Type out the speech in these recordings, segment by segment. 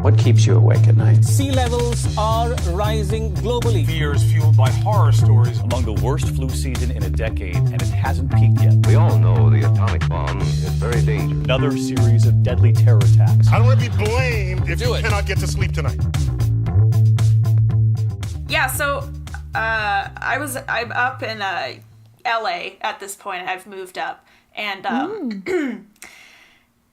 What keeps you awake at night? Sea levels are rising globally. Fears fueled by horror stories. Among the worst flu season in a decade, and it hasn't peaked yet. We all know the atomic bomb is very dangerous. Another series of deadly terror attacks. I don't want to be blamed if you cannot get to sleep tonight. Yeah, so I'm up in LA at this point. I've moved up, and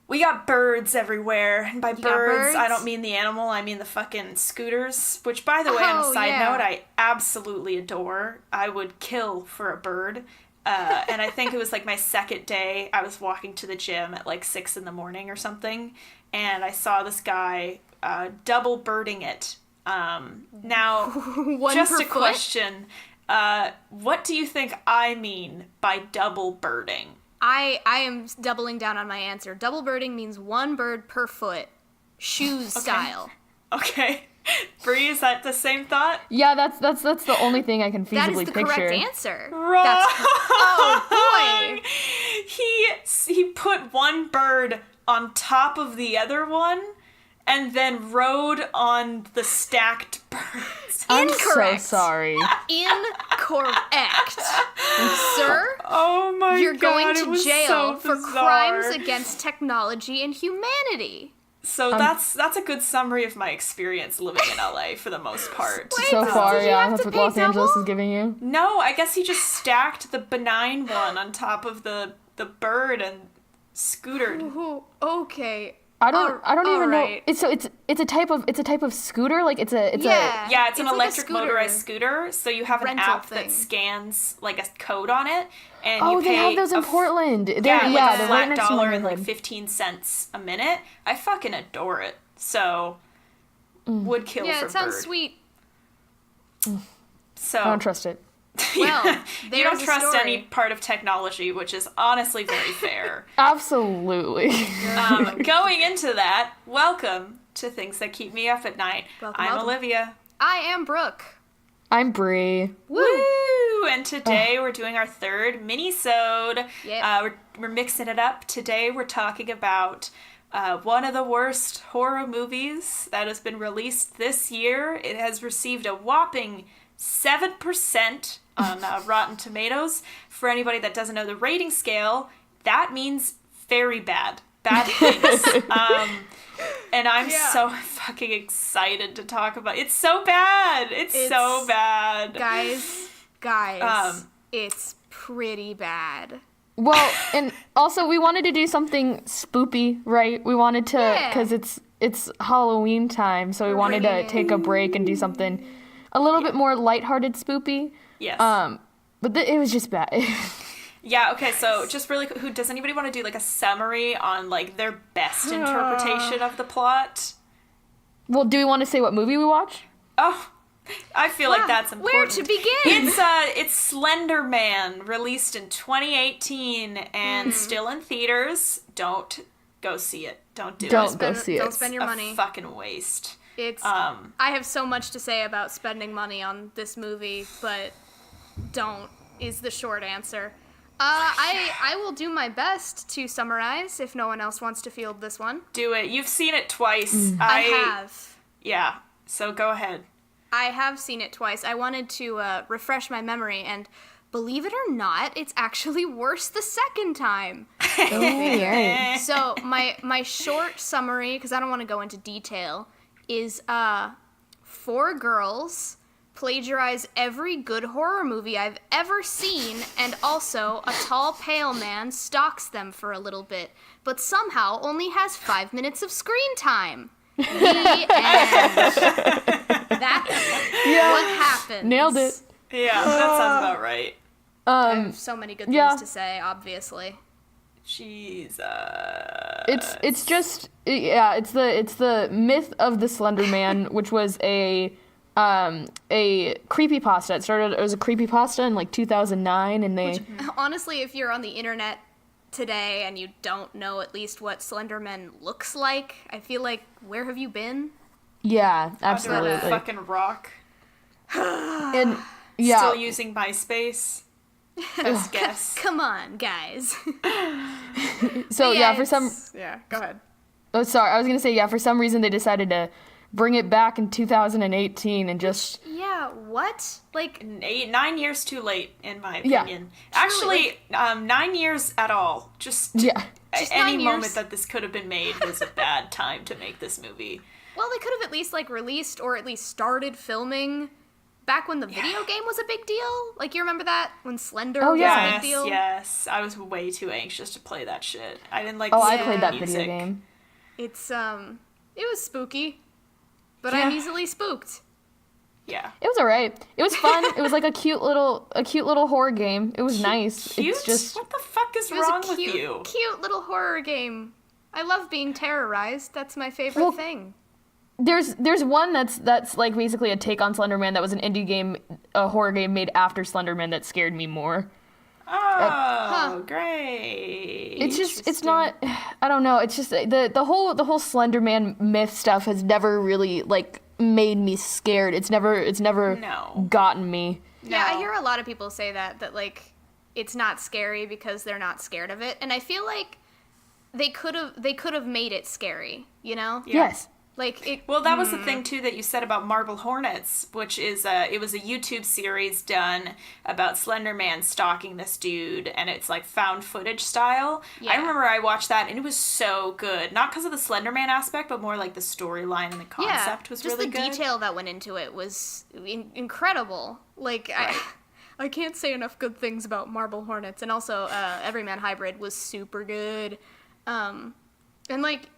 we got birds everywhere. And by birds, I don't mean the animal, I mean the fucking scooters, which, by the way, on a side note, I absolutely adore. I would kill for a bird. And I think it was like my second day. I was walking to the gym at like 6 a.m. or something, and I saw this guy double birding it. Now, just a question. What do you think I mean by double birding? I am doubling down on my answer. Double birding means one bird per foot, shoes style. Okay. Bree, is that the same thought? Yeah, that's the only thing I can feasibly That is the picture. correct answer. Wrong. Oh, boy. He put one bird on top of the other one and then rode on the stacked birds. I'm Incorrect. so sorry. Incorrect. Sir, Oh my you're god, going it to was jail so for bizarre. crimes against technology and humanity. So that's a good summary of my experience living in LA for the most part. Wait, So far, did you yeah, have that's to what pay Los Angeles double? is giving you. No, I guess he just stacked the benign one on top of the bird and scootered. Ooh, okay. I don't even know. right. It's a type of scooter. Like it's a Yeah, it's an like a electric scooter. motorized scooter. So you have an Rental app thing. that scans like a code on it, and Oh, you pay they have those in Portland. Yeah, They're like a they're flat right next to my dollar and like neighborhood. 15 cents a minute. I fucking adore it. So would kill Yeah, for it sounds bird. sweet. So I don't trust it. Well, you don't there's a trust story. any part of technology, which is honestly very fair. Absolutely. Going into that, welcome to Things That Keep Me Up at Night. Welcome, I'm welcome. Olivia. I am Brooke. I'm Bree. Woo! And today we're doing our third mini-sode. Yep. We're mixing it up. Today we're talking about one of the worst horror movies that has been released this year. It has received a whopping 7% on Rotten Tomatoes. For anybody that doesn't know the rating scale, that means very bad. Bad things. And I'm so fucking excited to talk about it. It's so bad. It's so bad. Guys, it's pretty bad. Well, and also we wanted to do something spoopy, right? We wanted to, because it's Halloween time, so we wanted to take a break and do something a little bit more lighthearted, spoopy. Yes. But it was just bad. Yeah, okay, so just really, does anybody want to do like a summary on like their best interpretation of the plot? Well, do we want to say what movie we watched? Oh, I feel like that's important. Where to begin? It's Slender Man, released in 2018 and still in theaters. Don't go see it. Don't do it. Don't go see it. Don't spend your money. A fucking waste. It's. I have so much to say about spending money on this movie, but don't is the short answer. I will do my best to summarize if no one else wants to field this one. Do it. You've seen it twice. I have. Yeah, so go ahead. I have seen it twice. I wanted to refresh my memory, and believe it or not, it's actually worse the second time. Oh, yeah. So my short summary, because I don't want to go into detail, is 4 girls plagiarize every good horror movie I've ever seen, and also a tall, pale man stalks them for a little bit, but somehow only has 5 minutes of screen time. The end. That's what happens. Nailed it. Yeah, that sounds about right. I have so many good things to say, obviously. Jesus. It's just it's the myth of the Slender Man, which was a creepypasta. It started as a creepypasta in like 2009, and they Honestly, if you're on the internet today and you don't know at least what Slender Man looks like, I feel like, where have you been? yeah, Under a absolutely. fucking rock. And yeah, Still using MySpace. Best guess. Come on, guys. so yeah, for some Yeah, go ahead. Oh, sorry. I was gonna say, yeah. For some reason, they decided to bring it back in 2018 and just. Yeah, what? Like 9 years too late, in my Yeah. opinion. Actually, 9 years at all. Just Just any 9 moment years. that this could have been made was a bad time to make this movie. Well, they could have at least like released or at least started filming back when the video game was a big deal. Like, you remember that when Slender was a big deal? Yes. I was way too anxious to play that shit. I didn't like. Oh, the I played that music. video game. It's it was spooky, but I'm easily spooked. Yeah. It was alright. It was fun. It was like a cute little horror game. It was nice. Cute? It's just What the fuck is It was wrong a cute, with you? cute little horror game. I love being terrorized. That's my favorite thing. there's one that's like basically a take on Slender Man that was an indie game, a horror game made after Slender Man that scared me more. Oh, great. It's not, I don't know, it's just the whole Slender Man myth stuff has never really like made me scared. It's never No. gotten me. Yeah, I No. hear a lot of people say that like it's not scary because they're not scared of it, and I feel like they could have made it scary, you know? Yes. Like it. Well, that was the thing too that you said about Marble Hornets, which is it was a YouTube series done about Slender Man stalking this dude, and it's like found footage style. Yeah. I remember I watched that, and it was so good. Not because of the Slender Man aspect, but more like the storyline and the concept was just really the good. detail that went into it was incredible. Like I can't say enough good things about Marble Hornets, and also Everyman Hybrid was super good. And like.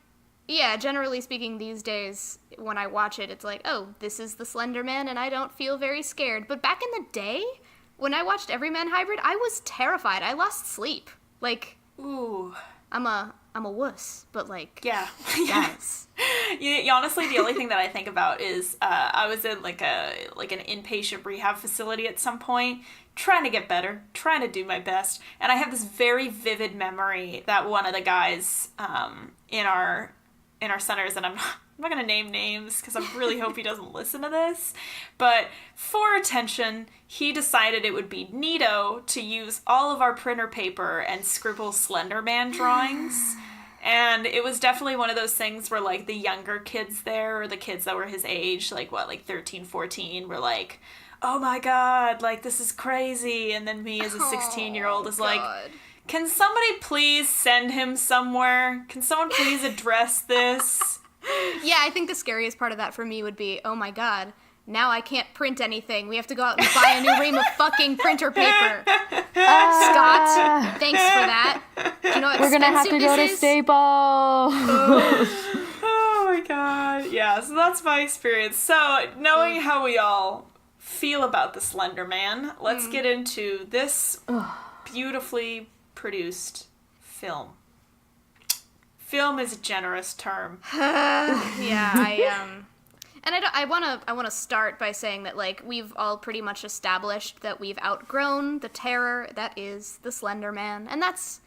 Yeah, generally speaking, these days, when I watch it, it's like, oh, this is the Slender Man, and I don't feel very scared. But back in the day, when I watched Everyman Hybrid, I was terrified. I lost sleep. Like, Ooh. I'm a wuss, but like, Yeah. guys. Honestly, the only thing that I think about is I was in like an inpatient rehab facility at some point, trying to get better, trying to do my best, and I have this very vivid memory that one of the guys in our centers, and I'm not going to name names because I really hope he doesn't listen to this, but for attention, he decided it would be neato to use all of our printer paper and scribble Slender Man drawings. And it was definitely one of those things where, like, the younger kids there, or the kids that were his age, like, 13, 14, were like, oh my god, like, this is crazy. And then me as a 16-year-old is like, can somebody please send him somewhere? Can someone please address this? Yeah, I think the scariest part of that for me would be, oh my god, now I can't print anything. We have to go out and buy a new ream of fucking printer paper. Scott, thanks for that. Do you know how We're gonna have to go to is? Staples. Oh my god. Yeah, so that's my experience. So, knowing how we all feel about the Slender Man, let's get into this beautifully produced film. Film is a generous term. Yeah, and I want to start by saying that, like, we've all pretty much established that we've outgrown the terror that is the Slender Man, and that's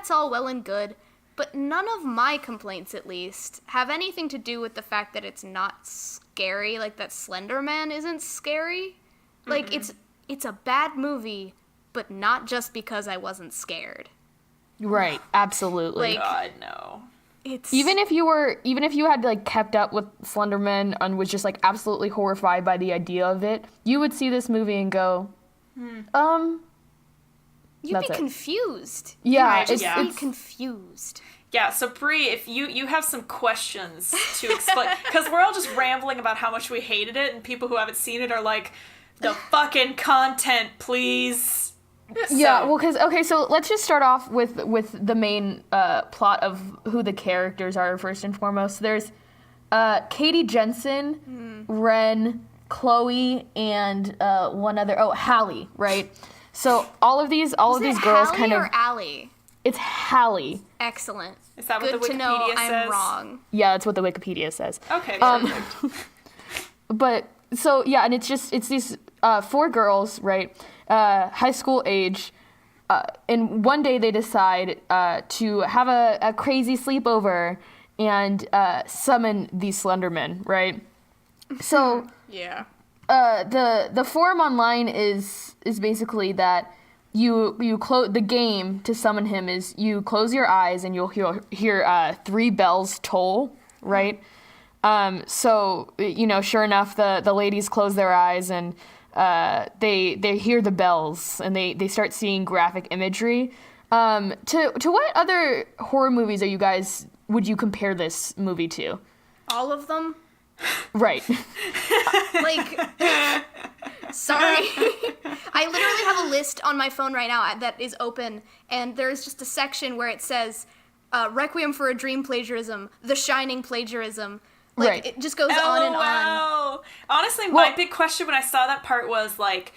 all well and good, but none of my complaints, at least, have anything to do with the fact that it's not scary, like that Slender Man isn't scary. Like, it's a bad movie, but not just because I wasn't scared. Right, absolutely. Like, God, no. It's Even if you had like kept up with Slender Man and was just like absolutely horrified by the idea of it, you would see this movie and go, you'd that's be it. confused. yeah, Right, it's, yeah. Be confused. Yeah, so Bree, if you have some questions to explain, because we're all just rambling about how much we hated it, and people who haven't seen it are like, the fucking content, please. Yeah, So- well, so let's just start off with the main plot of who the characters are first and foremost. There's Katie Jensen, Ren, Chloe, and one other. Oh, Hallie, right? So all of these Is it girls Hallie kind of. or Allie? It's Hallie. Excellent. Is that what Good the to know Wikipedia I'm says? wrong. Yeah, that's what the Wikipedia says. Okay, perfect. But so yeah, and it's these 4 girls, right? High school age, and one day they decide to have a crazy sleepover and summon these Slendermen, right? So Yeah. the forum online is basically that you close the game to summon him is you close your eyes and you'll hear 3 bells toll, right? So sure enough, the ladies close their eyes and they hear the bells and they start seeing graphic imagery. To what other horror movies would you compare this movie to? All of them. Right. Sorry. I literally have a list on my phone right now that is open, and there's just a section where it says Requiem for a Dream plagiarism, The Shining plagiarism. Right. It just goes on and on. Honestly, my big question when I saw that part was, like,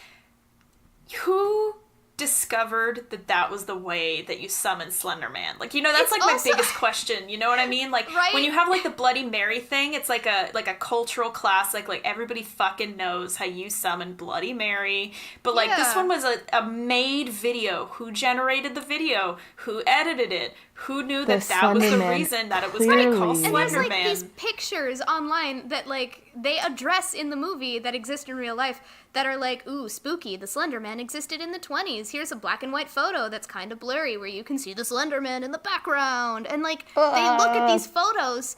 who discovered that was the way that you summon Slender Man? Like, that's my biggest question. You know what I mean? Like, right? When you have like the Bloody Mary thing, it's like a cultural classic. Like everybody fucking knows how you summon Bloody Mary. But like this one was a made video. Who generated the video? Who edited it? Who knew that was the reason that it was going to call Slender Man? And there's like these pictures online that like they address in the movie that exist in real life that are like, ooh, spooky, the Slender Man existed in the 20s. Here's a black and white photo that's kind of blurry where you can see the Slender Man in the background. And like they look at these photos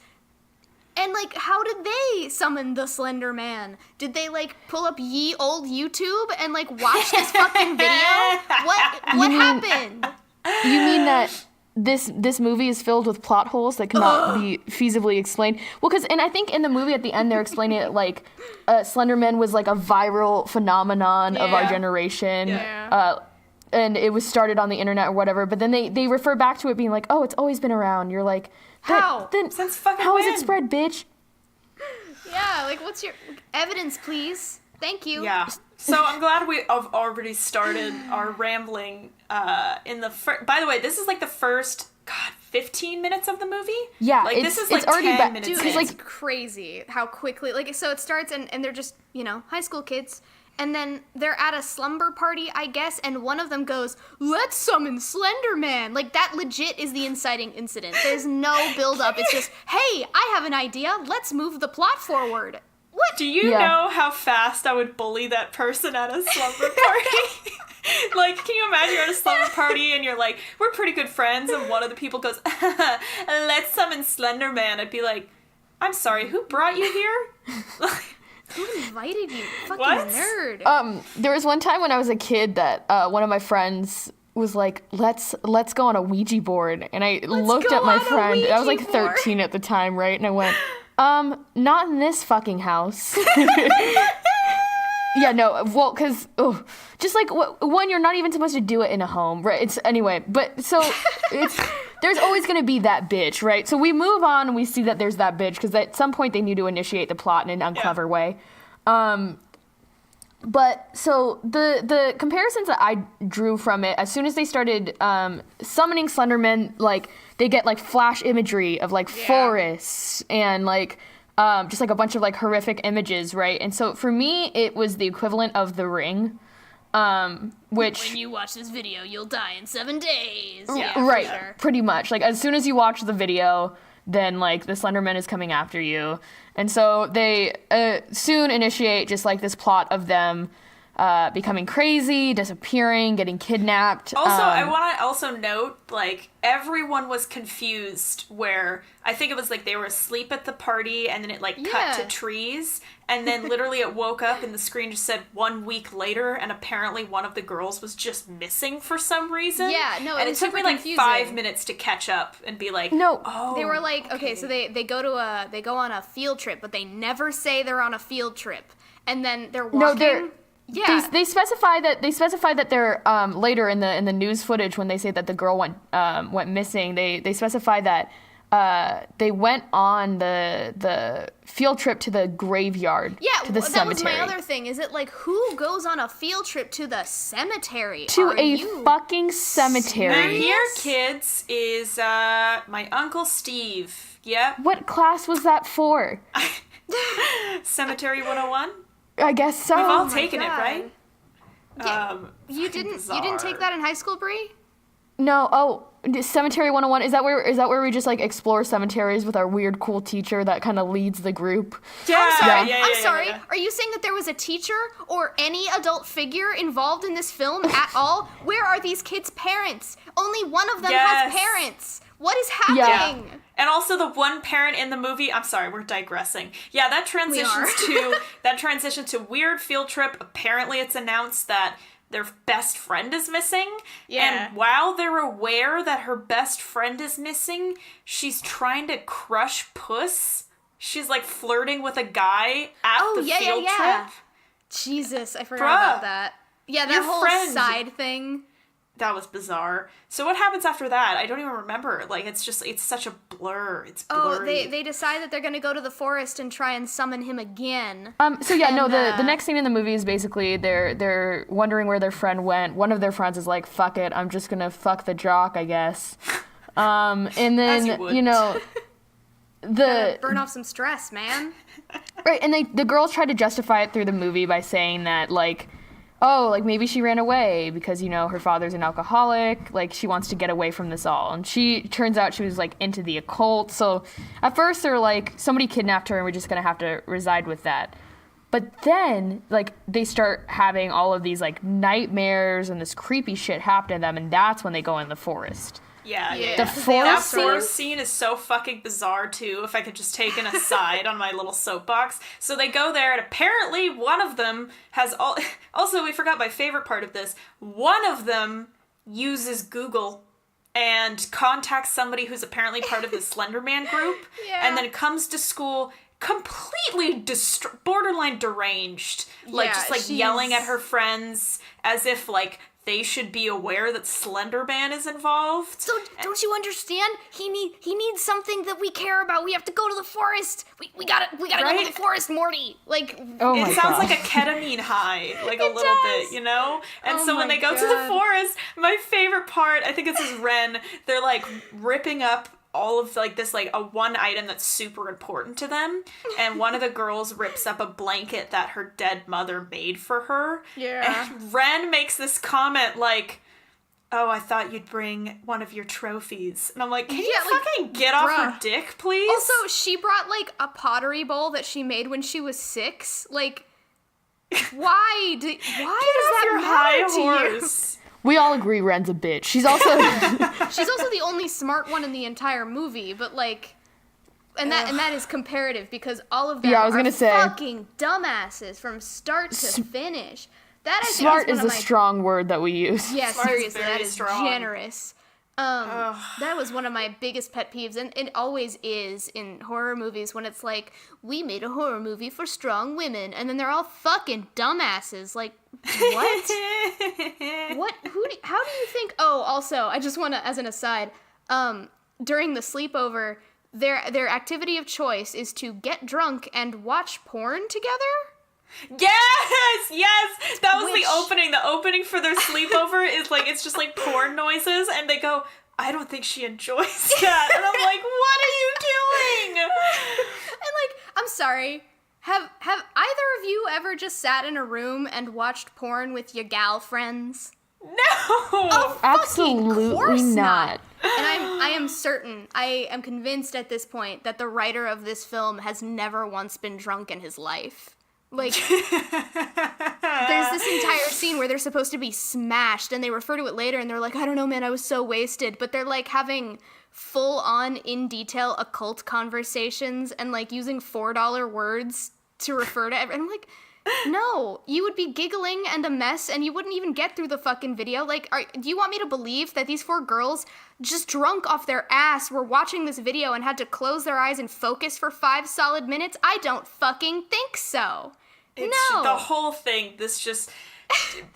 and like, how did they summon the Slender Man? Did they like pull up ye old YouTube and like watch this fucking video? What happened? You mean that this movie is filled with plot holes that cannot be feasibly explained? Well, and I think in the movie at the end they're explaining it like Slender Man was like a viral phenomenon of our generation. And it was started on the internet or whatever, but then they refer back to it being like, oh, it's always been around. You're like, how? Since fucking how when? has it spread, bitch? Yeah, like what's your evidence, please? Thank you. Yeah. So I'm glad we have already started our rambling in the by the way, this is like the first 15 minutes of the movie? Yeah, like this is like it's already 10 minutes. Dude, in. it's like crazy how quickly so it starts and they're just, high school kids. And then they're at a slumber party, I guess, and one of them goes, let's summon Slender Man. Like, that legit is the inciting incident. There's no build-up. It's just, hey, I have an idea. Let's move the plot forward. What? Do you know how fast I would bully that person at a slumber party? Like, can you imagine you're at a slumber party and you're like, we're pretty good friends, and one of the people goes, let's summon Slender Man. I'd be like, I'm sorry, who brought you here? Who invited you? Fucking What? nerd. There was one time when I was a kid that one of my friends was like, let's go on a Ouija board. And I looked at my friend. I was like 13 at the time, right? And I went, not in this fucking house. Yeah, no, well, because, just like, one, you're not even supposed to do it in a home, right? There's always going to be that bitch, right? So we move on and we see that there's that bitch, because at some point they need to initiate the plot in an unclever way. But, so, the comparisons that I drew from it, as soon as they started summoning Slenderman, like, they get, like, flash imagery of, like, forests and, like, just like a bunch of like horrific images, right? And so for me, it was the equivalent of The Ring, which when you watch this video, you'll die in 7 days. Yeah, right, sure. Pretty much. Like as soon as you watch the video, then like the Slender Man is coming after you, and so they soon initiate just like this plot of them becoming crazy, disappearing, getting kidnapped. Also, I want to also note, like, everyone was confused where I think it was like they were asleep at the party and then it like cut to trees and then literally it woke up and the screen just said 1 week later and apparently one of the girls was just missing for some reason. Yeah, no, and it took me like confusing. 5 minutes to catch up and be like, They were like, okay, so they go on a field trip, but they never say they're on a field trip. And then they're walking. Yeah, they specify that they're later in the news footage when they say that the girl went missing. They specify that they went on the field trip to the graveyard. Yeah, to the cemetery. That was my other thing. Is it like who goes on a field trip to the cemetery? Fucking cemetery. And here, kids, is my Uncle Steve. Yep. What class was that for? Cemetery 101. I guess so. We've all taken it, right? Yeah. You didn't take that in high school, Brie? No, Cemetery 101. Is that where we just like explore cemeteries with our weird cool teacher that kind of leads the group? Yeah. I'm sorry. Are you saying that there was a teacher or any adult figure involved in this film at all? Where are these kids' parents? Only one of them has parents. What is happening? Yeah. And also the one parent in the movie, I'm sorry, we're digressing. Yeah, that transitions to weird field trip. Apparently it's announced that their best friend is missing. Yeah. And while they're aware that her best friend is missing, she's trying to crush Puss. She's like flirting with a guy at the field trip. Jesus, I forgot about that. Yeah, that whole side thing. That was bizarre. So what happens after that? I don't even remember. Like, it's such a blur. It's blurry. They decide that they're going to go to the forest and try and summon him again. The next scene in the movie is basically they're wondering where their friend went. One of their friends is like, fuck it, I'm just going to fuck the jock, I guess. And then, burn off some stress, man. Right, and the girls try to justify it through the movie by saying that, like, maybe she ran away because, her father's an alcoholic, like, she wants to get away from this all. And turns out she was, like, into the occult. So at first they're like, somebody kidnapped her and we're just going to have to reside with that. But then, like, they start having all of these, like, nightmares and this creepy shit happen to them, and that's when they go in the forest. Yeah. The forest scene is so fucking bizarre, too, if I could just take an aside on my little soapbox. So they go there, and apparently one of them has Also, we forgot my favorite part of this. One of them uses Google and contacts somebody who's apparently part of the Slender Man group, and then comes to school completely borderline deranged. Yelling at her friends as if, like, they should be aware that Slender Man is involved. So, don't you understand? He needs something that we care about. We have to go to the forest. We gotta go to the forest, Morty. Like, it sounds like a ketamine high, like a little bit, And so when they go to the forest, my favorite part, I think it says Ren, they're like ripping up all of like this, like a one item that's super important to them, and one of the girls rips up a blanket that her dead mother made for her. Yeah. And Ren makes this comment like, "Oh, I thought you'd bring one of your trophies," and I'm like, "Can you fucking get off her dick, please?" Also, she brought like a pottery bowl that she made when she was 6. Like, why does that matter to you? We all agree Ren's a bitch. She's also the only smart one in the entire movie, but like, and that is comparative because all of them are fucking dumbasses from start to finish. That I smart is a strong word that we use. Yeah, seriously, that is generous. That was one of my biggest pet peeves, and it always is in horror movies when it's like, we made a horror movie for strong women, and then they're all fucking dumbasses. Like, what? How do you think? Oh, also, I just want to, as an aside, during the sleepover, their activity of choice is to get drunk and watch porn together? Yes! That was the opening. The opening for their sleepover is like, it's just like porn noises, and they go, "I don't think she enjoys that." And I'm like, what are you doing? And like, I'm sorry, have either of you ever just sat in a room and watched porn with your gal friends? No! Oh, absolutely not. And I am certain, I am convinced at this point that the writer of this film has never once been drunk in his life. Like, there's this entire scene where they're supposed to be smashed, and they refer to it later, and they're like, "I don't know, man, I was so wasted." But they're, like, having full-on, in-detail occult conversations and, like, using $4 words to refer to everything. I'm like, no, you would be giggling and a mess, and you wouldn't even get through the fucking video. Like, do you want me to believe that these 4 girls, just drunk off their ass, were watching this video and had to close their eyes and focus for 5 solid minutes? I don't fucking think so. No. The whole thing, this just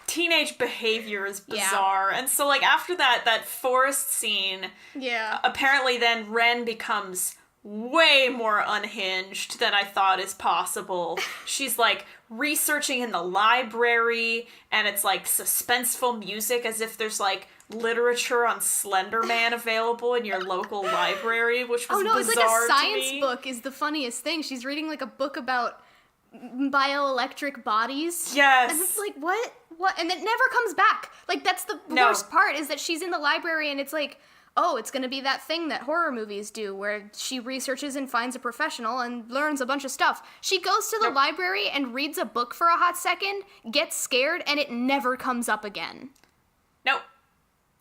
teenage behavior is bizarre. And so, like, after that forest scene, apparently then Ren becomes way more unhinged than I thought is possible. She's, like, researching in the library, and it's, like, suspenseful music as if there's, like, literature on Slender Man available in your local library, which was bizarre to me. It's like a science book is the funniest thing. She's reading, like, a book about bioelectric bodies. Yes. And it's like, what? And it never comes back. Like, that's the worst part, is that she's in the library and it's like, oh, it's gonna be that thing that horror movies do where she researches and finds a professional and learns a bunch of stuff. She goes to the library and reads a book for a hot second, gets scared, and it never comes up again. Nope.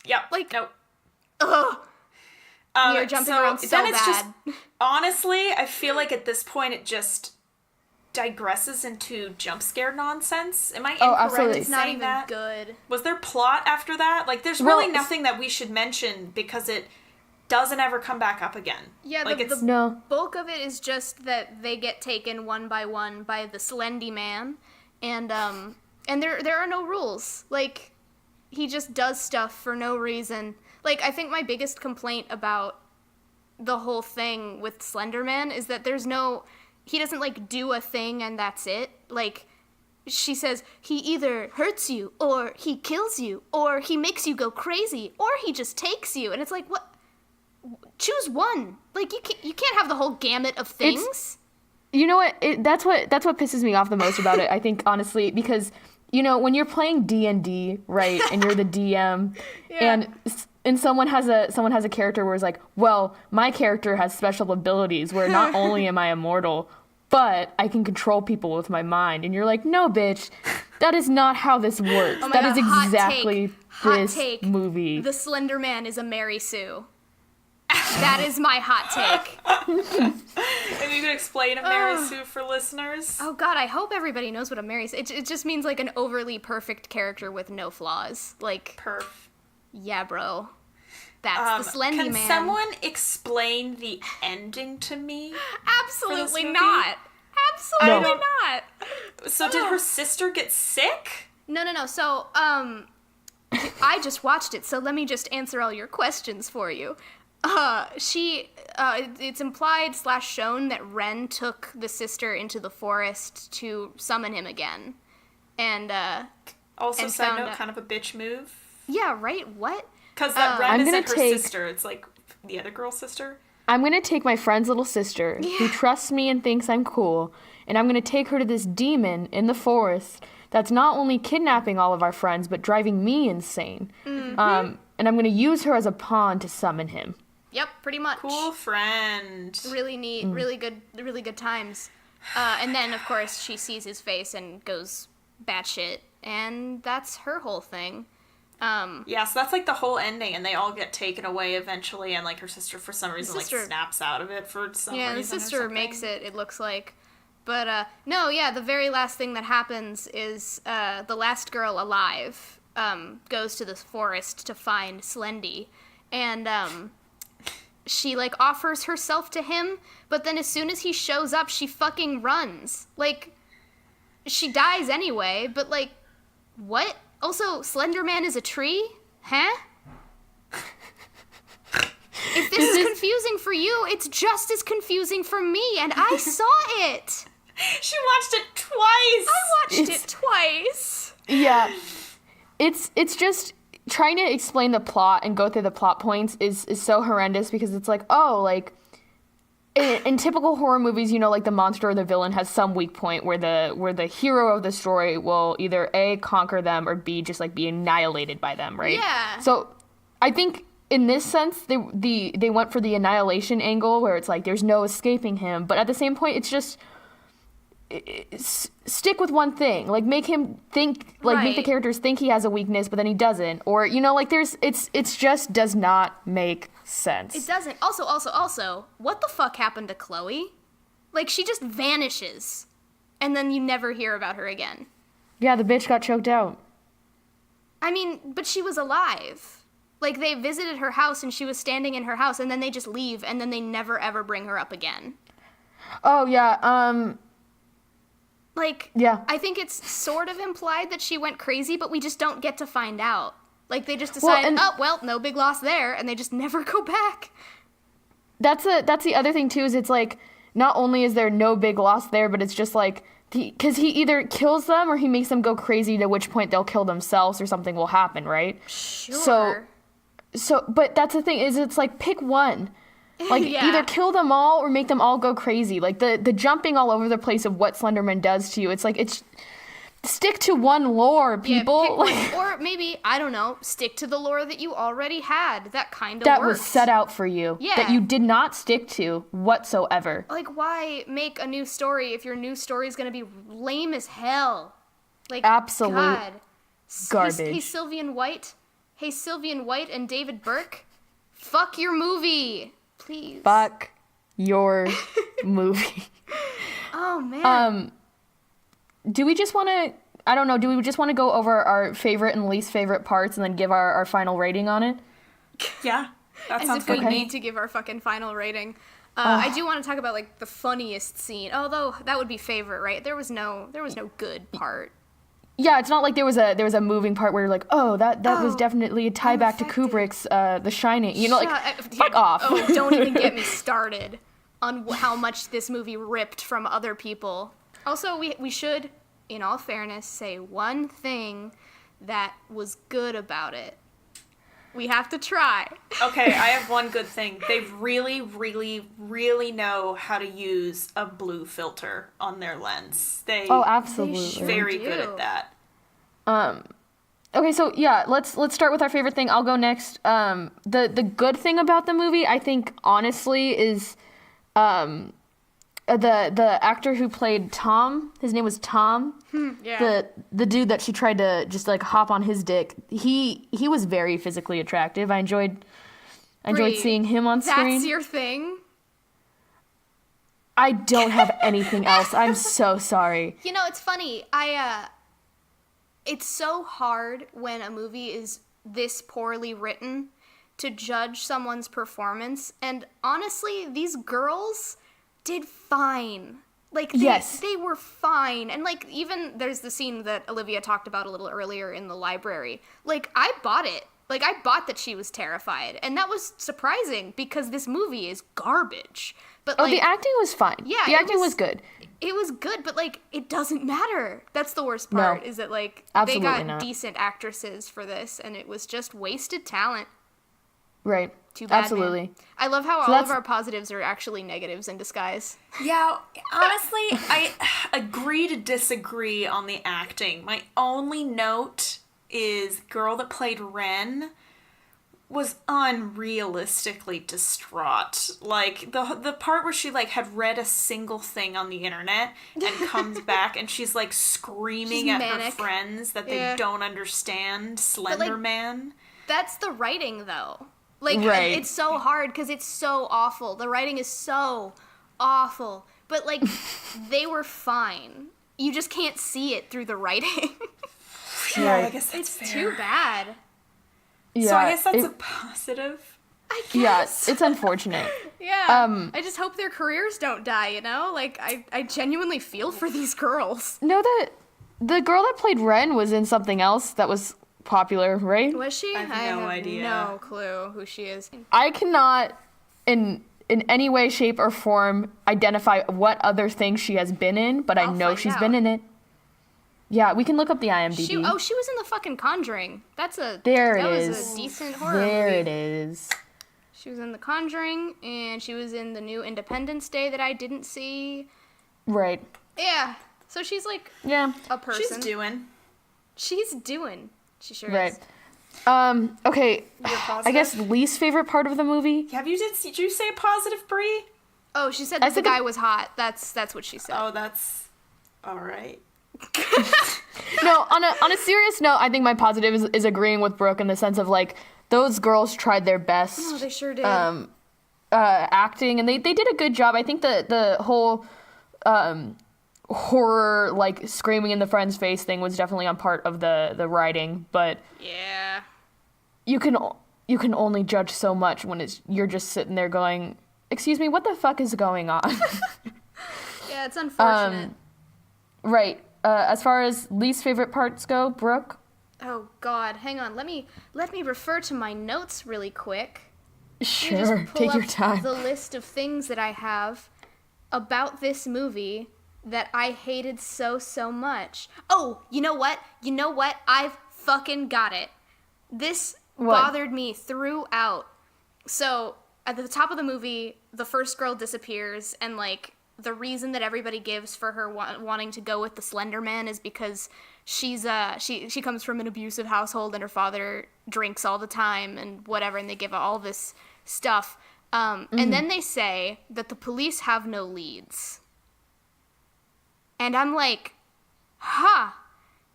Yep. Like, nope. Ugh. We are jumping around so then it's bad. Just, honestly, I feel like at this point it just digresses into jump scare nonsense. Am I incorrect absolutely. in It's not saying even that? good. Was there plot after that? Like, there's really nothing that we should mention because it doesn't ever come back up again. Yeah, like, the bulk of it is just that they get taken one by one by the Slender Man, and there are no rules. Like, he just does stuff for no reason. Like, I think my biggest complaint about the whole thing with Slender Man is that he doesn't, like, do a thing and that's it. Like, she says, he either hurts you, or he kills you, or he makes you go crazy, or he just takes you. And it's like, what? Choose one. Like, you can't have the whole gamut of things. You know what? That's what pisses me off the most about it, I think, honestly, because, you know, when you're playing D&D, right, and you're the DM, and someone has a character where it's like, well, my character has special abilities where not only am I immortal, but I can control people with my mind. And you're like, no, bitch, that is not how this works. Oh my that God, is hot exactly this take. movie. The Slender Man is a Mary Sue. That is my hot take. If you could explain a Mary Sue for listeners. Oh God, I hope everybody knows what a Mary Sue. It just means like an overly perfect character with no flaws. Like, Perf. yeah, bro. That's the Slender Man. Can someone explain the ending to me? Absolutely movie? not. Absolutely No. not. So did her sister get sick? No. So, I just watched it, so let me just answer all your questions for you. It's implied / shown that Ren took the sister into the forest to summon him again. And, Also, and side found note, out- kind of a bitch move. yeah, right? What? Because that Ren I'm isn't gonna her take- sister. It's like the other girl's sister. I'm going to take my friend's little sister, who trusts me and thinks I'm cool, and I'm going to take her to this demon in the forest that's not only kidnapping all of our friends, but driving me insane. Mm-hmm. And I'm going to use her as a pawn to summon him. Yep, pretty much. Cool friend. Really neat, really good times. And then, of course, she sees his face and goes batshit, and that's her whole thing. Yeah, so that's like the whole ending, and they all get taken away eventually, and like her sister for some reason like snaps out of it for some reason. Yeah, the sister makes it looks like. But no, yeah, the very last thing that happens is the last girl alive goes to this forest to find Slendy, and she like offers herself to him, but then as soon as he shows up, she fucking runs. Like, she dies anyway, but like, what? Also, Slender Man is a tree? Huh? If this is confusing for you, it's just as confusing for me, and I saw it. She watched it twice. I watched it twice. Yeah. It's just trying to explain the plot and go through the plot points is so horrendous because it's like, oh, like in typical horror movies, you know, like the monster or the villain has some weak point where the hero of the story will either A, conquer them, or B, just like be annihilated by them, right? Yeah. So I think in this sense, they went for the annihilation angle where it's like there's no escaping him, but at the same point, it's just stick with one thing, like make him think, like make the characters think he has a weakness, but then he doesn't, or you know, like it's just does not make sense. It doesn't. Also, what the fuck happened to Chloe? Like, she just vanishes, and then you never hear about her again. Yeah, the bitch got choked out. I mean, but she was alive. Like, they visited her house, and she was standing in her house, and then they just leave, and then they never ever bring her up again. Oh yeah, Like, yeah. I think it's sort of implied that she went crazy, but we just don't get to find out. Like, they just decide, no big loss there, and they just never go back. That's the other thing, too, is it's like, not only is there no big loss there, but it's just like, because he either kills them or he makes them go crazy, to which point they'll kill themselves or something will happen, right? Sure. So, but that's the thing, is it's like, pick one. Like, Yeah. either kill them all or make them all go crazy. Like, the jumping all over the place of what Slender Man does to you, it's like, stick to one lore, people. Yeah, pick one. Or maybe, I don't know, stick to the lore that you already had. That kind of that works. was set out for you. Yeah. That you did not stick to whatsoever. Like, why make a new story if your new story is going to be lame as hell? Like, Absolute God. garbage. Hey, Sylvian White and David Burke, fuck your movie, please. Fuck your movie. Oh, man. Do we just want to, I don't know, do we just want to go over our favorite and least favorite parts and then give our final rating on it? Yeah, that As sounds if good. we need to give our fucking final rating. I do want to talk about, like, the funniest scene, although that would be favorite, right? There was no good part. Yeah, it's not like there was a moving part where you're like, oh, that was definitely a tie back to affected. Kubrick's The Shining. You know, fuck Yeah, off. Oh, don't even get me started on how much this movie ripped from other people. Also, we should, in all fairness, say one thing that was good about it. We have to try. Okay, I have one good thing. They really, really, really know how to use a blue filter on their lens. Oh, absolutely. sure very do. good at that. Okay, so yeah, let's start with our favorite thing. I'll go next. The good thing about the movie, I think, honestly, is the actor who played Tom. His name was Tom. Yeah. The dude that she tried to just like hop on his dick. He was very physically attractive. I enjoyed Bree, seeing him on screen. That's your thing? I don't have anything else. I'm so sorry. You know, it's funny. It's so hard when a movie is this poorly written to judge someone's performance. And honestly, these girls did fine. Like, they were fine. And, like, even there's the scene that Olivia talked about a little earlier in the library. Like, I bought it. Like, I bought that she was terrified. And that was surprising because this movie is garbage. But, like, the acting was fine. Yeah, the acting was good. It was good, but, like, it doesn't matter. That's the worst part, is that, like, absolutely they got not. decent actresses for this, and it was just wasted talent. Right. Too bad, Absolutely. man. I love how So all of that's- our positives are actually negatives in disguise. Yeah, honestly, I agree to disagree on the acting. My only note is girl that played Ren was unrealistically distraught. Like, the part where she, like, had read a single thing on the internet and comes back and she's, like, screaming She's at manic. her friends that they don't understand Slender Man. That's the writing, though. Like, Right. it's so hard because it's so awful. The writing is so awful. But, like, they were fine. You just can't see it through the writing. Yeah, I guess that's It's too bad. Yeah, So I guess that's a positive. I yeah, guess. it's unfortunate. Yeah. I just hope their careers don't die, you know? Like, I genuinely feel for these girls. No, the girl that played Ren was in something else that was popular, right? Was she? I have no idea. No clue who she is. I cannot, in any way, shape, or form, identify what other thing she has been in, but I I'll know find she's out. been in it. Yeah, we can look up the IMDb. She was in the fucking Conjuring. There that it is. was a decent horror There movie. it is. She was in The Conjuring, and she was in the new Independence Day that I didn't see. Right. Yeah. So she's like Yeah. a person. She's doing. She sure Right. is. Okay. You're I positive? guess least favorite part of the movie. Did you say positive, Brie? Oh, she said I that the said guy was hot. That's what she said. Oh, that's all right. No, on a serious note, I think my positive is agreeing with Brooke in the sense of like those girls tried their best. Oh, they sure did. Acting, and they did a good job. I think the whole horror, like screaming in the friend's face thing was definitely on part of the writing, but Yeah. you can only judge so much when you're just sitting there going, excuse me, what the fuck is going on? Yeah, it's unfortunate. Right. As far as least favorite parts go, Brooke? Oh God, hang on. Let me refer to my notes really quick. Let me Sure, just pull take your up time. The list of things that I have about this movie that I hated so much. Oh, you know what? I've fucking got it. This What? bothered me throughout. So, at the top of the movie, the first girl disappears, and, like, the reason that everybody gives for her wanting to go with the Slender Man is because she's she comes from an abusive household and her father drinks all the time and whatever, and they give all this stuff. And then they say that the police have no leads. And I'm like,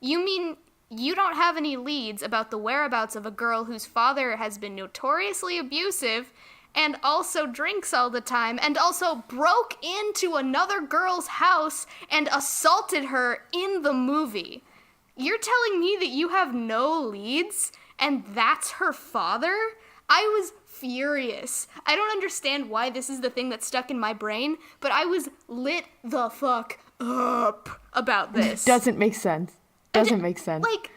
you mean you don't have any leads about the whereabouts of a girl whose father has been notoriously abusive and also drinks all the time, and also broke into another girl's house and assaulted her in the movie. You're telling me that you have no leads, and that's her father? I was furious. I don't understand why this is the thing that stuck in my brain, but I was lit the fuck up about this. Doesn't make sense. Make sense. Like,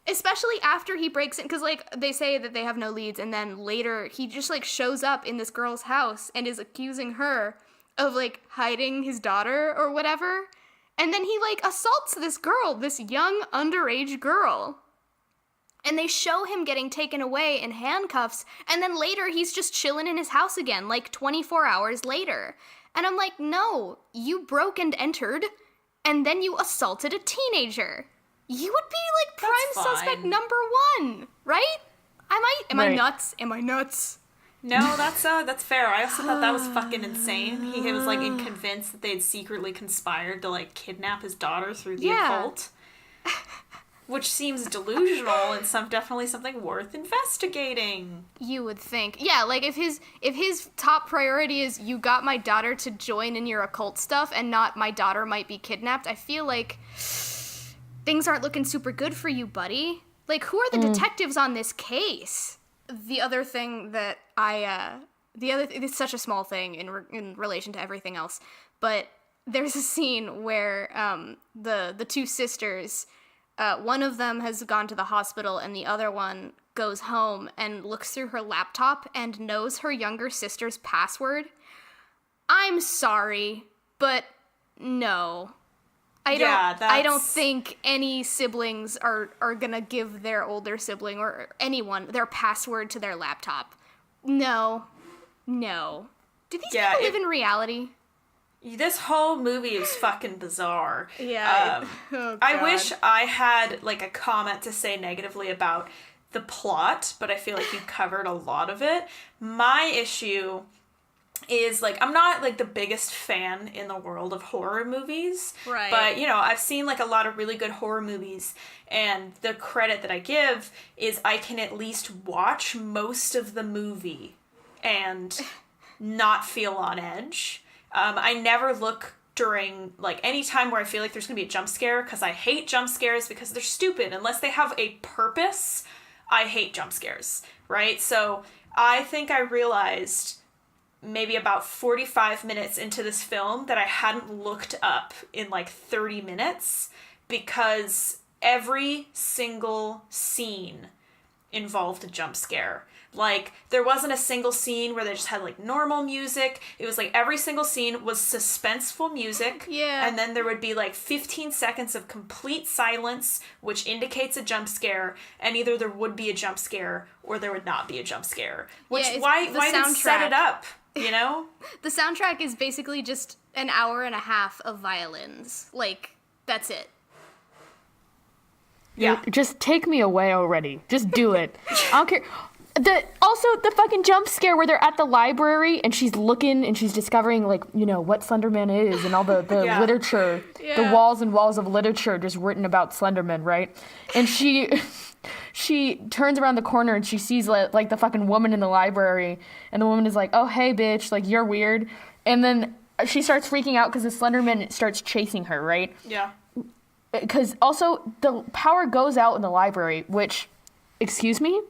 especially after he breaks in, because, like, they say that they have no leads, and then later he just, like, shows up in this girl's house and is accusing her of, like, hiding his daughter or whatever. And then he, like, assaults this girl, this young underage girl. And they show him getting taken away in handcuffs, and then later he's just chilling in his house again, like 24 hours later. And I'm like, no, you broke and entered, and then you assaulted a teenager. You would be, like, prime suspect number 1, right? Am I nuts? Am I nuts? No, that's fair. I also thought that was fucking insane. He was, like, convinced that they had secretly conspired to, like, kidnap his daughter through the occult. Which seems delusional and definitely something worth investigating. You would think. Yeah, like, if his top priority is you got my daughter to join in your occult stuff and not my daughter might be kidnapped, I feel like things aren't looking super good for you, buddy. Like, who are the detectives on this case? The other thing that it's such a small thing in relation to everything else, but there's a scene where the two sisters, one of them has gone to the hospital and the other one goes home and looks through her laptop and knows her younger sister's password. I'm sorry, but no. I don't think any siblings are gonna give their older sibling or anyone their password to their laptop. No. Do these people live in reality? This whole movie is fucking bizarre. Yeah. I wish I had, like, a comment to say negatively about the plot, but I feel like you covered a lot of it. My issue is, like, I'm not, like, the biggest fan in the world of horror movies. Right. But, you know, I've seen, like, a lot of really good horror movies, and the credit that I give is I can at least watch most of the movie and not feel on edge. I never look during, like, any time where I feel like there's gonna be a jump scare, because I hate jump scares because they're stupid. Unless they have a purpose, I hate jump scares, right? So I think I realized maybe about 45 minutes into this film that I hadn't looked up in, like, 30 minutes, because every single scene involved a jump scare. Like, there wasn't a single scene where they just had, like, normal music. It was, like, every single scene was suspenseful music. Yeah. And then there would be, like, 15 seconds of complete silence, which indicates a jump scare. And either there would be a jump scare or there would not be a jump scare. Which, why didn't set it up, you know? The soundtrack is basically just an hour and a half of violins. Like, that's it. Yeah. Just take me away already. Just do it. I don't care. Also, the fucking jump scare where they're at the library and she's looking and she's discovering, like, you know, what Slender Man is and all the literature, the walls and walls of literature just written about Slender Man, right? And she turns around the corner and she sees, like, the fucking woman in the library, and the woman is like, oh, hey, bitch, like, you're weird. And then she starts freaking out because the Slender Man starts chasing her, right? Yeah. Because also the power goes out in the library, which, excuse me?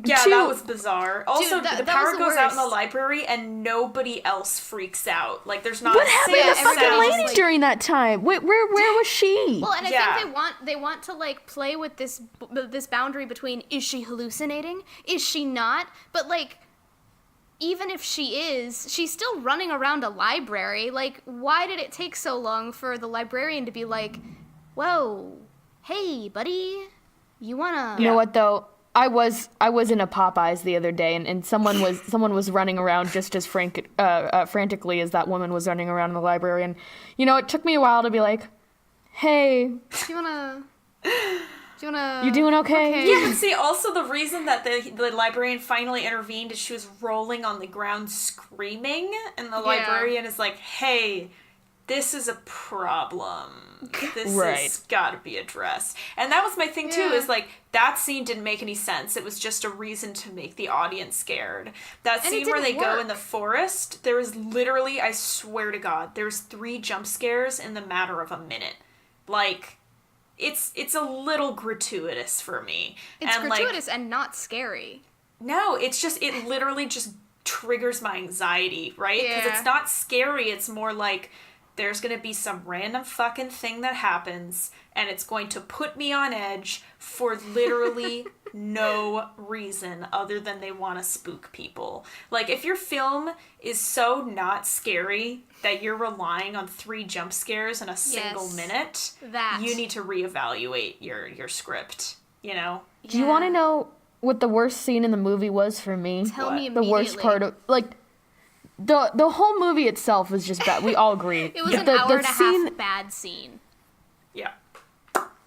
Yeah, that was bizarre. Also, Dude, the power goes out in the library and nobody else freaks out. Like, there's not what a happened to the single fucking sound. lady during that time? Where was she? Well, and I think they want to, like, play with this boundary between, is she hallucinating? Is she not? But, like, even if she is, she's still running around a library. Like, why did it take so long for the librarian to be like, whoa, hey, buddy, you wanna... You know what, though? I was in a Popeyes the other day, and someone was running around just as frantically as that woman was running around in the library, and it took me a while to be like, "Hey, Do you wanna? you doing okay?" Yeah, but see, also the reason that the librarian finally intervened is she was rolling on the ground screaming, and the librarian is like, "Hey, this is a problem. This has got to be addressed." And that was my thing too, is like, that scene didn't make any sense. It was just a reason to make the audience scared. That scene where they go in the forest, there was literally, I swear to God, there's 3 jump scares in the matter of a minute. Like, it's a little gratuitous for me. It's gratuitous and not scary. No, it's just, it literally just triggers my anxiety, right? Because it's not scary, it's more like, there's going to be some random fucking thing that happens, and it's going to put me on edge for literally no reason other than they want to spook people. Like, if your film is so not scary that you're relying on 3 jump scares in a single minute, you need to reevaluate your script, Do you want to know what the worst scene in the movie was for me? Tell me immediately. The worst part of, like... The whole movie itself was just bad. We all agree. It was an hour and a half bad scene. Yeah.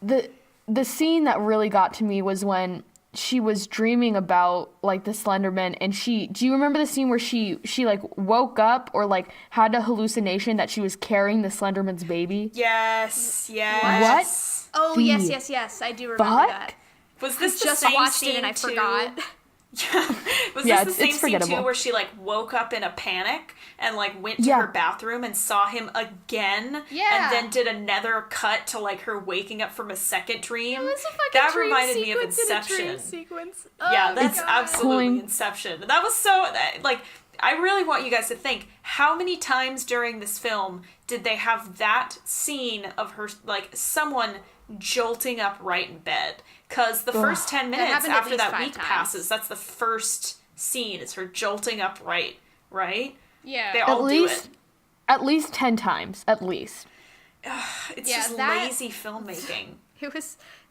The scene that really got to me was when she was dreaming about, like, the Slender Man, and do you remember the scene where she like woke up or like had a hallucination that she was carrying the Slender Man's baby? Yes. What? Oh, yes. I do remember that. Was this I just the same watched scene it and I too? forgot. Was this the same scene too where she like woke up in a panic and like went to her bathroom and saw him again and then did another cut to like her waking up from a second dream? It was a fucking that dream reminded me of sequence in a Inception. dream sequence. Oh, yeah, that's God. absolutely Inception. That was so like, I really want you guys to think, how many times during this film did they have that scene of her, like, someone jolting upright in bed? Because the first 10 minutes after that week passes, that's the first scene, is her jolting upright, right? Yeah. They all do it. At least 10 times, at least. It's just lazy filmmaking.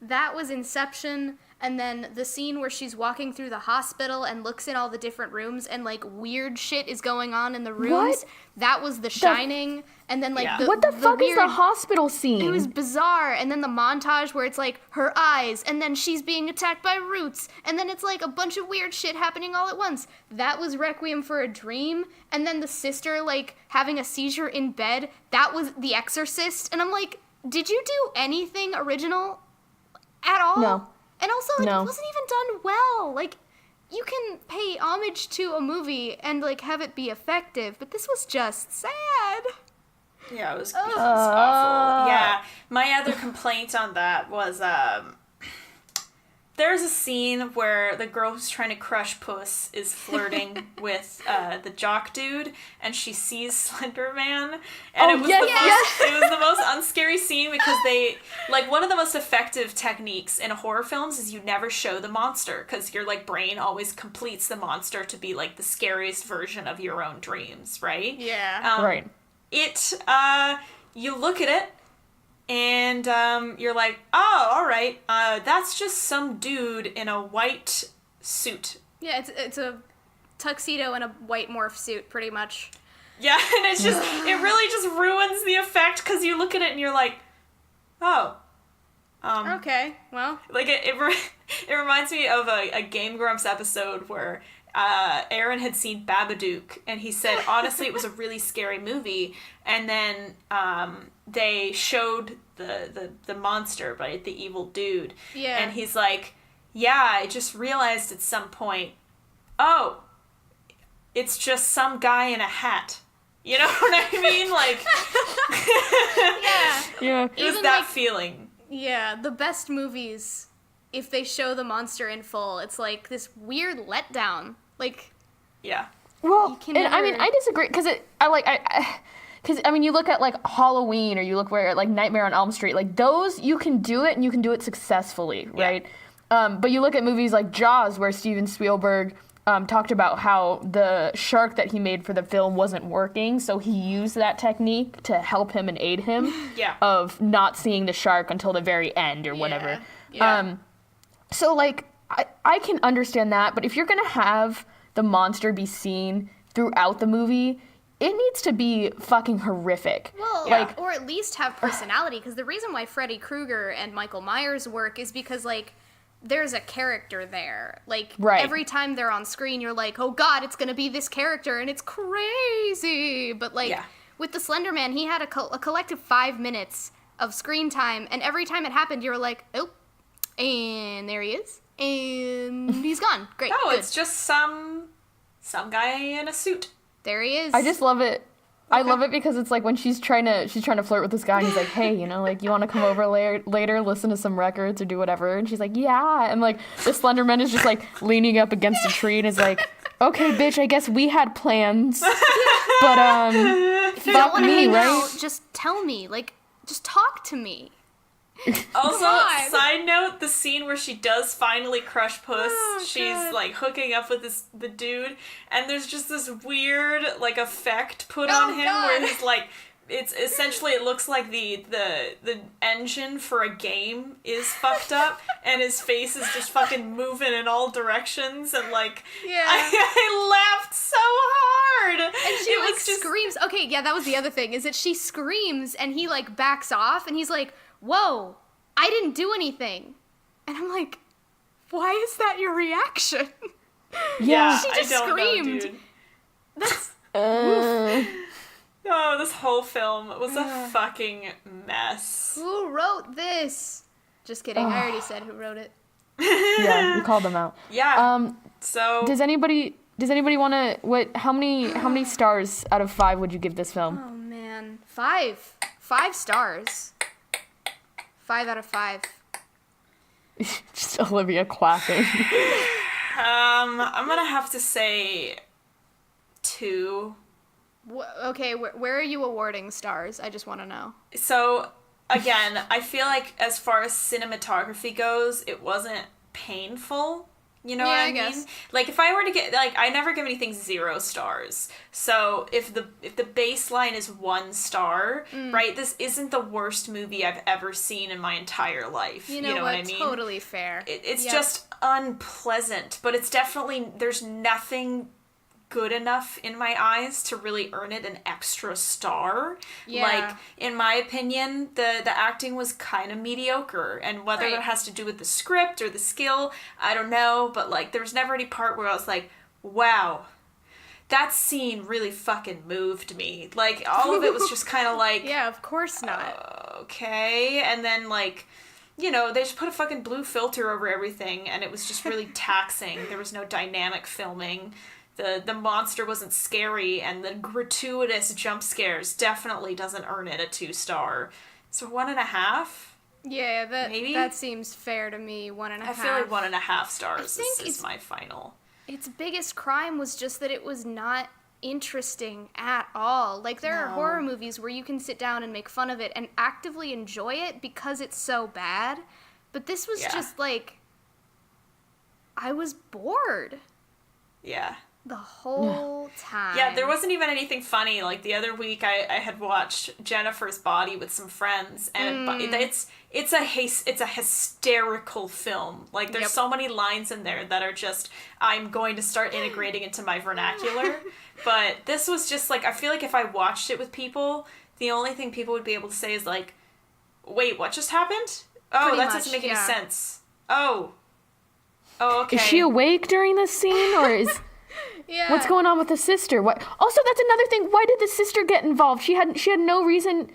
That was Inception, and then the scene where she's walking through the hospital and looks in all the different rooms and like weird shit is going on in the rooms. What? That was The Shining, and then like what the fuck is the hospital scene? It was bizarre, and then the montage where it's like her eyes, and then she's being attacked by roots, and then it's like a bunch of weird shit happening all at once. That was Requiem for a Dream, and then the sister like having a seizure in bed. That was The Exorcist, and I'm like, did you do anything original at all? No. And also, like, it wasn't even done well. Like, you can pay homage to a movie and, like, have it be effective, but this was just sad. Yeah, it was awful. Yeah, my other complaint on that was, there's a scene where the girl who's trying to crush Puss is flirting with the jock dude, and she sees Slender Man, and it was the most unscary scene because they, like, one of the most effective techniques in horror films is you never show the monster, because your, like, brain always completes the monster to be, like, the scariest version of your own dreams, right? Yeah. Right. You look at it, and you're like, oh, all right, that's just some dude in a white suit. Yeah, it's a tuxedo and a white morph suit, pretty much. Yeah, and it's just, it really just ruins the effect, because you look at it and you're like, oh. Okay, well. Like, it reminds me of a Game Grumps episode where Aaron had seen Babadook, and he said, honestly, it was a really scary movie, and then they showed the monster, right, the evil dude, and he's like, yeah, I just realized at some point, oh, it's just some guy in a hat. You know what I mean? Like, yeah. It was that feeling. Yeah, the best movies, if they show the monster in full, it's like this weird letdown. Like, yeah. Well, I mean, I disagree, because you look at, like, Halloween, or you look where, like, Nightmare on Elm Street, like, those, you can do it, and you can do it successfully, right? But you look at movies like Jaws, where Steven Spielberg talked about how the shark that he made for the film wasn't working, so he used that technique to help him and aid him of not seeing the shark until the very end, or whatever. Yeah. So, like, I can understand that, but if you're gonna have the monster be seen throughout the movie, it needs to be fucking horrific. Well, like, or at least have personality, because the reason why Freddy Krueger and Michael Myers work is because, like, there's a character there. Like, every time they're on screen, you're like, oh god, it's gonna be this character, and it's crazy. But, like, with the Slender Man, he had a collective 5 minutes of screen time, and every time it happened, you were like, oh, and there he is, and he's gone. Great. No, good. it's just some guy in a suit. There he is. I just love it. Okay. I love it because it's like when she's trying to flirt with this guy, and he's like, hey, you know, like, you want to come over later, listen to some records or do whatever, and she's like, yeah, and like the Slender Man is just like leaning up against a tree and is like, okay, bitch, I guess we had plans, but if you don't want to hang out, just tell me, like, just talk to me. Also, side note, the scene where she does finally crush Puss, she's like hooking up with the dude, and there's just this weird like effect put on him where he's like, it's essentially, it looks like the engine for a game is fucked up, and his face is just fucking moving in all directions, and like, I laughed so hard, and she like screams. Okay, yeah, that was the other thing, is that she screams and he like backs off, and he's like, whoa, I didn't do anything. And I'm like, why is that your reaction? Yeah, she just screamed. Know, That's Oh, this whole film was a fucking mess. Who wrote this? Just kidding, I already said who wrote it. Yeah, we called them out. Yeah. So does anybody want to, how many stars out of 5 would you give this film? Oh man, 5 stars. 5 out of 5. Just Olivia clapping. I'm gonna have to say 2. Okay, where are you awarding stars? I just want to know. So, again, I feel like as far as cinematography goes, it wasn't painful. You know what I mean? Guess. Like, if I were to get, like, I never give anything 0 stars. So, if the baseline is 1 star, right, this isn't the worst movie I've ever seen in my entire life. You know what I mean? Totally fair. It's just unpleasant, but it's definitely, there's nothing good enough in my eyes to really earn it an extra star. Yeah. Like, in my opinion, the acting was kind of mediocre, and whether that has to do with the script or the skill, I don't know, but like, there was never any part where I was like, wow, that scene really fucking moved me. Like, all of it was just kind of like, yeah, of course not. Okay, and then like, you know, they just put a fucking blue filter over everything, and it was just really taxing. There was no dynamic filming. The monster wasn't scary, and the gratuitous jump scares definitely doesn't earn it a 2 star. So 1.5? Yeah, maybe? That seems fair to me. 1.5. I feel like 1.5 stars is my final. Its biggest crime was just that it was not interesting at all. Like, there are horror movies where you can sit down and make fun of it and actively enjoy it because it's so bad. But this was just like, I was bored. Yeah. The whole time. Yeah, there wasn't even anything funny. Like, the other week I had watched Jennifer's Body with some friends, and it's a hysterical film. Like, there's so many lines in there that are just, I'm going to start integrating into my vernacular. But this was just like, I feel like if I watched it with people, the only thing people would be able to say is like, wait, what just happened? Oh, Pretty that much, doesn't make any sense. Oh, okay. Is she awake during this scene, or is... Yeah. What's going on with the sister? What? Also, that's another thing. Why did the sister get involved? She had no reason.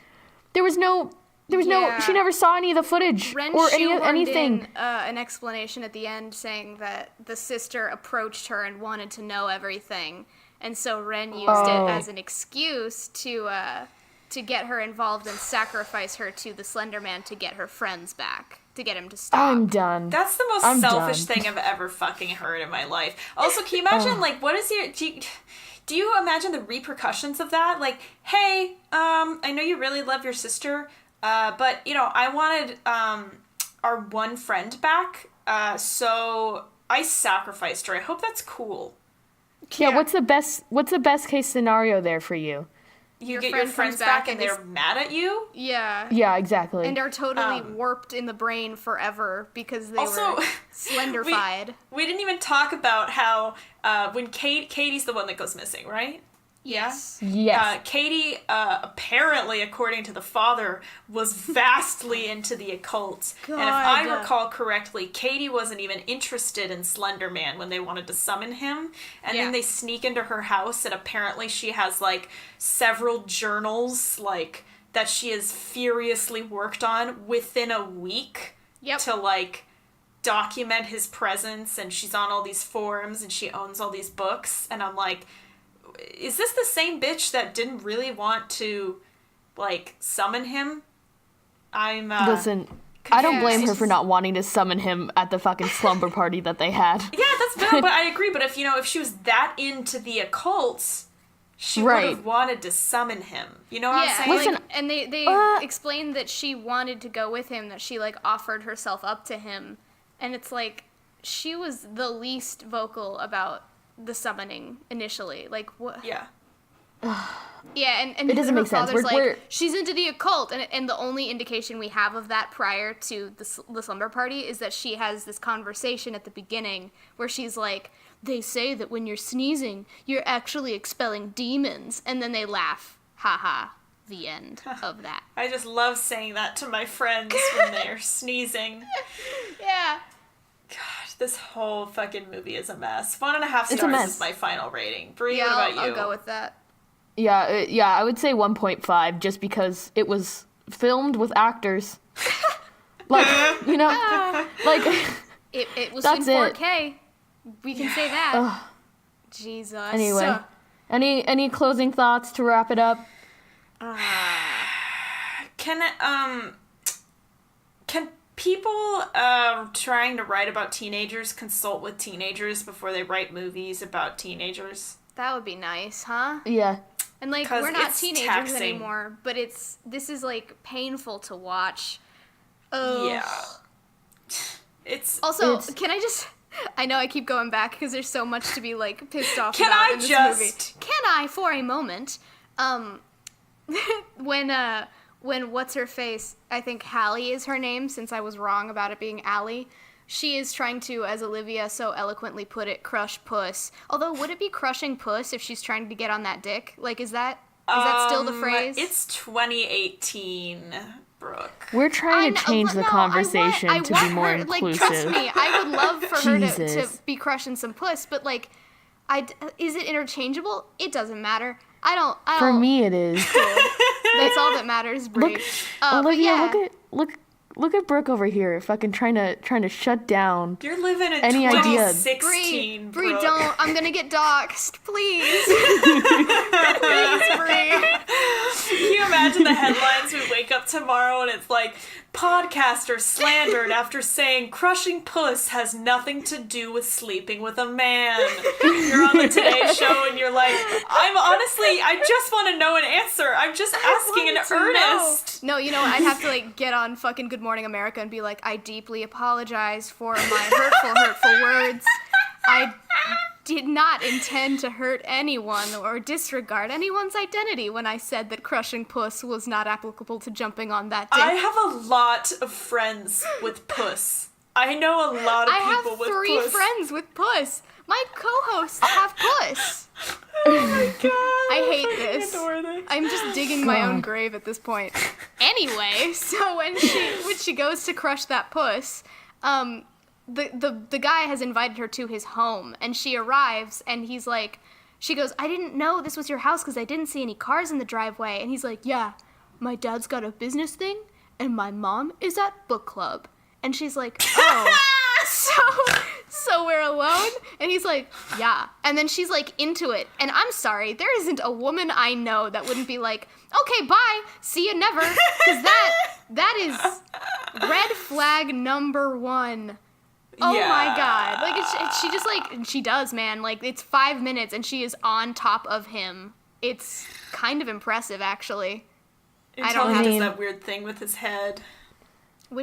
There was no. She never saw any of the footage Ren or In, anything. an explanation at the end saying that the sister approached her and wanted to know everything, and so Ren used it as an excuse to get her involved and sacrifice her to the Slender Man to get her friends back. To get him to stop. I'm done. That's the most selfish thing I've ever fucking heard in my life. Also, can you imagine, like, what is your... Do you imagine the repercussions of that? Like, hey, I know you really love your sister, but, you know, I wanted our one friend back, so I sacrificed her. I hope that's cool. Yeah, what's the best case scenario there for you? you get your friends back and they're mad at you. Yeah. Yeah, exactly. And are totally warped in the brain forever because they also, were slenderfied. We didn't even talk about how when Katie's the one that goes missing, right? Yes. Yes. Katie, apparently, according to the father, was vastly into the occult. And if I recall correctly, Katie wasn't even interested in Slender Man when they wanted to summon him. And then they sneak into her house, and apparently she has, like, several journals, like, that she has furiously worked on within a week to, like, document his presence. And she's on all these forums, and she owns all these books. And I'm like, is this the same bitch that didn't really want to, like, summon him? Listen, confused. I don't blame her for not wanting to summon him at the fucking slumber party that they had. Yeah, that's no, but I agree. But if she was that into the occult, she would have wanted to summon him. You know what I'm saying? Listen, like, and they explained that she wanted to go with him, that she, like, offered herself up to him. And it's like, she was the least vocal about the summoning initially. Like, what? Yeah. Yeah, and it doesn't her make sense. father's like, she's into the occult, and the only indication we have of that prior to the slumber party is that she has this conversation at the beginning where she's like, they say that when you're sneezing, you're actually expelling demons, and then they laugh. Ha. The end of that. I just love saying that to my friends when they're sneezing. Yeah. Gosh, this whole fucking movie is a mess. 1.5 stars is my final rating. Bree, what about you? I'll go with that. Yeah, I would say 1.5 just because it was filmed with actors. Like, you know, like... It was in 4K. We can say that. Jesus. Anyway, any closing thoughts to wrap it up? Can people trying to write about teenagers consult with teenagers before they write movies about teenagers? That would be nice, huh? Yeah. And, like, we're not teenagers taxing anymore, but this is, like, painful to watch. Yeah. Also, can I just... I know I keep going back because there's so much to be, like, pissed off Can about I in this just... movie. Can I, for a moment? When what's-her-face, I think Hallie is her name, since I was wrong about it being Allie, she is trying to, as Olivia so eloquently put it, crush puss. Although, would it be crushing puss if she's trying to get on that dick? Like, is that still the phrase? It's 2018, Brooke. We're trying to change the conversation to be more inclusive. Like, trust me, I would love for her to be crushing some puss, but, like, is it interchangeable? It doesn't matter. I don't. For me, it is. Cool. That's all that matters, Brie. Olivia, look at Brooke over here, fucking trying to shut down. You're living in any 2016, Brie, don't. I'm gonna get doxxed, please. Please, Brie. Can you imagine the headlines? We wake up tomorrow and it's like, podcaster slandered after saying crushing puss has nothing to do with sleeping with a man. You're on the Today Show and you're like, I just want to know an answer. I'm just asking in earnest. No, you know what? I'd have to, like, get on fucking Good Morning America and be like, I deeply apologize for my hurtful words. I did not intend to hurt anyone or disregard anyone's identity when I said that crushing puss was not applicable to jumping on that dick. I have a lot of friends with puss. I know a lot of people with puss. I have 3 friends with puss. My co-hosts have puss. Oh my god. I hate this. I adore this. I'm just digging my own grave at this point. Anyway, so when she goes to crush that puss, the guy has invited her to his home, and she arrives, and he's like, she goes, I didn't know this was your house because I didn't see any cars in the driveway. And he's like, yeah, my dad's got a business thing, and my mom is at book club. And she's like, oh, so we're alone? And he's like, yeah. And then she's like into it. And I'm sorry, there isn't a woman I know that wouldn't be like, okay, bye, see you never. Because that is red flag number 1. Oh my god. Like, she just, like, she does, man. Like, it's 5 minutes and she is on top of him. It's kind of impressive, actually. Until he does that weird thing with his head.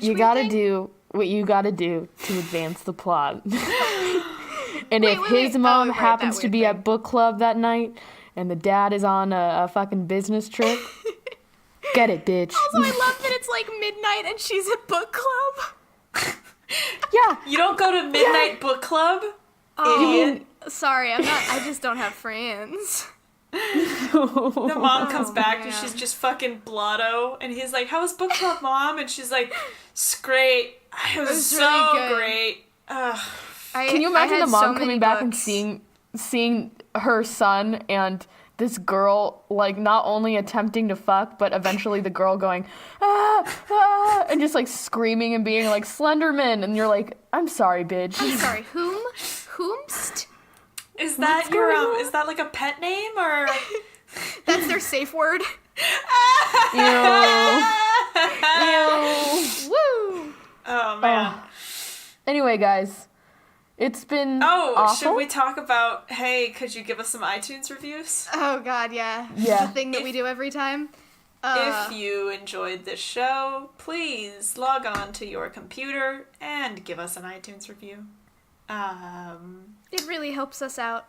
You gotta do what you gotta do to advance the plot. And if his mom happens to be at book club that night, and the dad is on a fucking business trip. Get it, bitch. Also, I love that it's like midnight and she's at book club. Yeah. You don't go to midnight book club? Idiot. Sorry, I just don't have friends. The mom comes back and she's just fucking blotto, and he's like, "How was book club, Mom?" And she's like, "It's great. It was so really good. great." Ugh. Can you imagine the mom coming back and seeing? seeing her son and this girl, like, not only attempting to fuck, but eventually the girl going, ah, and just, like, screaming and being like, Slender Man, and you're like, I'm sorry, bitch. I'm sorry, whomst? Is that your is that like a pet name, or That's their safe word. Ew. Ew. Woo! Oh man. Anyway, guys, it's been awful. Should we talk about, hey, could you give us some iTunes reviews? Oh god, yeah. Yeah. The thing that we do every time. If you enjoyed this show, please log on to your computer and give us an iTunes review. It really helps us out.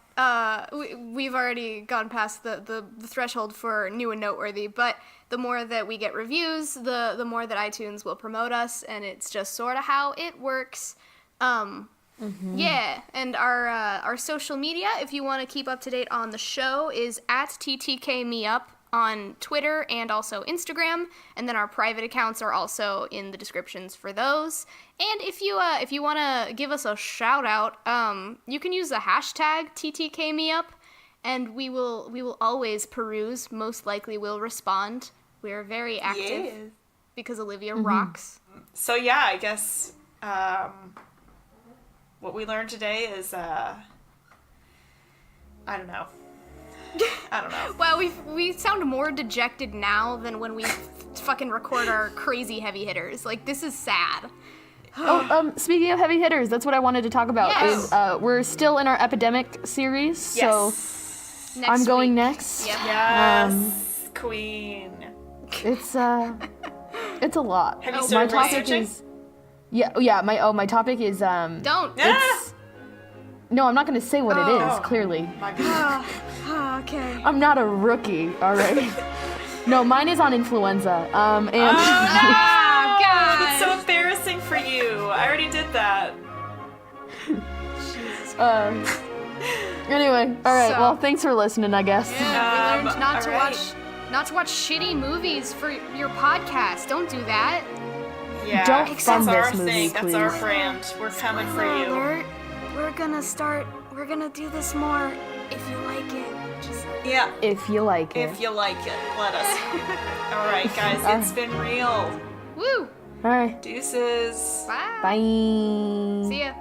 We've already gone past the threshold for new and noteworthy, but the more that we get reviews, the more that iTunes will promote us, and it's just sort of how it works. Yeah, and our social media, if you want to keep up to date on the show, is at TTKMeUp on Twitter and also Instagram, and then our private accounts are also in the descriptions for those. And if you want to give us a shout out, you can use the hashtag TTKMeUp, and we will always peruse. Most likely we'll respond. We are very active because Olivia rocks. So yeah, I guess what we learned today is I don't know. Well, we sound more dejected now than when we fucking record our crazy heavy hitters. Like, this is sad. Speaking of heavy hitters, that's what I wanted to talk about. Yes. Is we're still in our epidemic series, so Yes. I'm going week. next. Yep. Yes, Queen. It's a lot. Have you My started topic researching? is my topic is Don't. it's no, I'm not going to say what it is. Oh. Clearly, My goodness. Okay. I'm not a rookie. All right. No, mine is on influenza. And God. That's so embarrassing for you. I already did that. anyway, all right. So- Well, thanks for listening, I guess. Yeah, we learned not to alright. watch shitty movies for your podcast. Don't do that. Yeah, Don't that's fund our this movie, thing. That's our please. brand. We're coming for Spoiler you. alert. We're gonna do this more if you like it. Just Yeah, If you like it. if you like it, let us know. All right, guys, it's been real. woo. All right. Deuces. Bye. Bye. See ya.